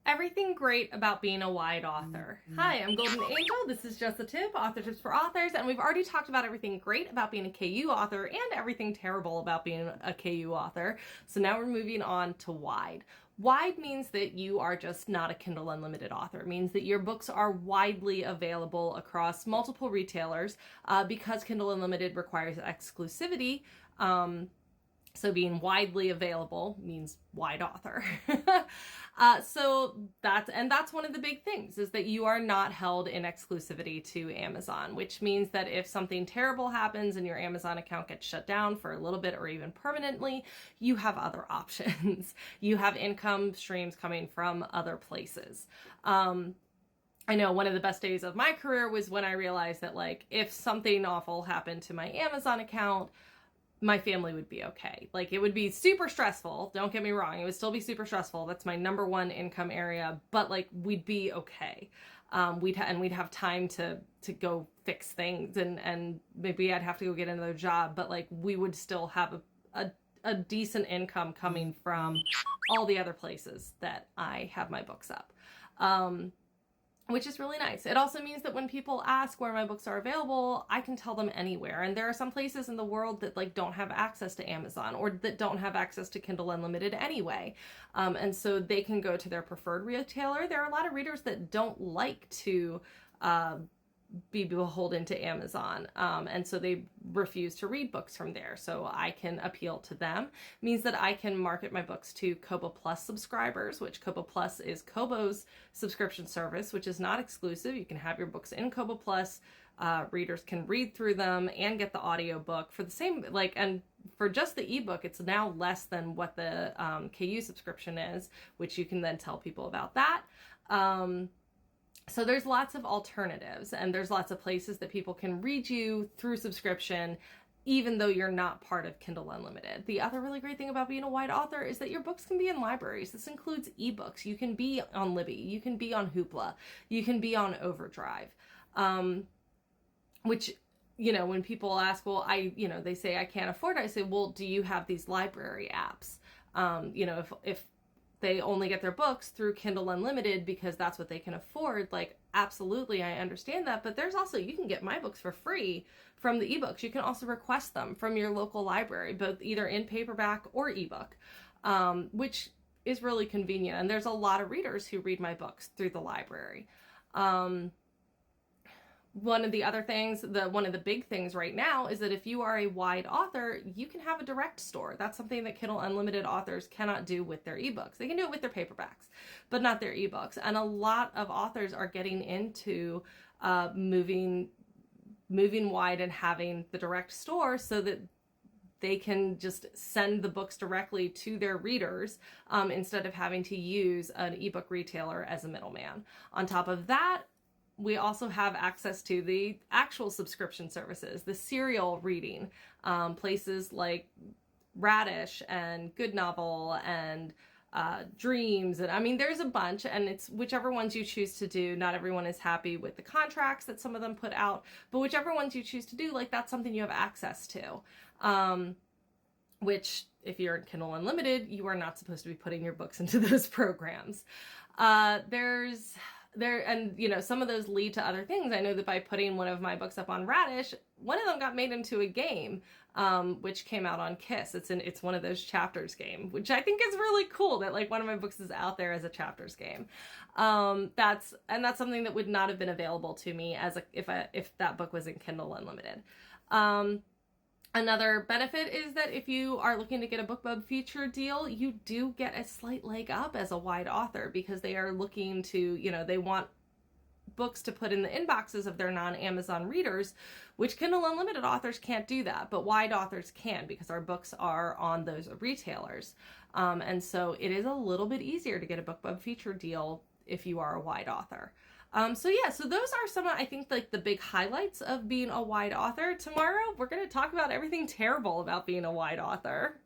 Everything great about being a wide author. Hi, I'm Golden Angel. This is Just a Tip, Author Tips for Authors, and we've already talked about everything great about being a KU author and everything terrible about being a KU author. So now we're moving on to wide. Wide means that you are just not a Kindle Unlimited author. It means that your books are widely available across multiple retailers because Kindle Unlimited requires exclusivity. So being widely available means wide author. So that's one of the big things, is that you are not held in exclusivity to Amazon, which means that if something terrible happens and your Amazon account gets shut down for a little bit or even permanently, you have other options. You have income streams coming from other places. I know one of the best days of my career was when I realized that, like, if something awful happened to my Amazon account, my family would be okay. Like, it would be super stressful. Don't get me wrong. It would still be super stressful. That's my number one income area, but like, we'd be okay. We'd have time to go fix things, and maybe I'd have to go get another job, but like, we would still have a decent income coming from all the other places that I have my books up. Which is really nice. It also means that when people ask where my books are available, I can tell them anywhere. And there are some places in the world that like don't have access to Amazon, or that don't have access to Kindle Unlimited anyway. And so they can go to their preferred retailer. There are a lot of readers that don't like to be beholden to Amazon. And so they refuse to read books from there. So I can appeal to them. It means that I can market my books to Kobo Plus subscribers, which Kobo Plus is Kobo's subscription service, which is not exclusive. You can have your books in Kobo Plus. Readers can read through them and get the audiobook for the same, like, and for just the ebook, it's now less than what the KU subscription is, which you can then tell people about that. So there's lots of alternatives, and there's lots of places that people can read you through subscription, even though you're not part of Kindle Unlimited. The other really great thing about being a wide author is that your books can be in libraries. This includes ebooks. You can be on Libby. You can be on Hoopla. You can be on Overdrive. Which, you know, when people ask, well, they say I can't afford it. I say, well, do you have these library apps? If they only get their books through Kindle Unlimited because that's what they can afford, like, absolutely, I understand that. But there's also, you can get my books for free from the ebooks. You can also request them from your local library, both either in paperback or ebook, which is really convenient. And there's a lot of readers who read my books through the library. One of the other things, one of the big things right now is that if you are a wide author, you can have a direct store. That's something that Kindle Unlimited authors cannot do with their ebooks. They can do it with their paperbacks, but not their ebooks. And a lot of authors are getting into moving wide and having the direct store so that they can just send the books directly to their readers instead of having to use an ebook retailer as a middleman. On top of that, we also have access to the actual subscription services, the serial reading, places like Radish and Good Novel and Dreams. And I mean, there's a bunch, and it's whichever ones you choose to do. Not everyone is happy with the contracts that some of them put out, but whichever ones you choose to do, like, that's something you have access to. Which, if you're in Kindle Unlimited, you are not supposed to be putting your books into those programs. Some of those lead to other things. I know that by putting one of my books up on Radish, one of them got made into a game, which came out on Kiss. It's one of those chapters game, which I think is really cool that, like, one of my books is out there as a chapters game. That's something that would not have been available to me if that book was in Kindle Unlimited. Another benefit is that if you are looking to get a BookBub feature deal, you do get a slight leg up as a wide author, because they are looking to, they want books to put in the inboxes of their non-Amazon readers, which Kindle Unlimited authors can't do that, but wide authors can, because our books are on those retailers. And so it is a little bit easier to get a BookBub feature deal if you are a wide author. So those are some, I think, like, the big highlights of being a wide author. Tomorrow, we're going to talk about everything terrible about being a wide author.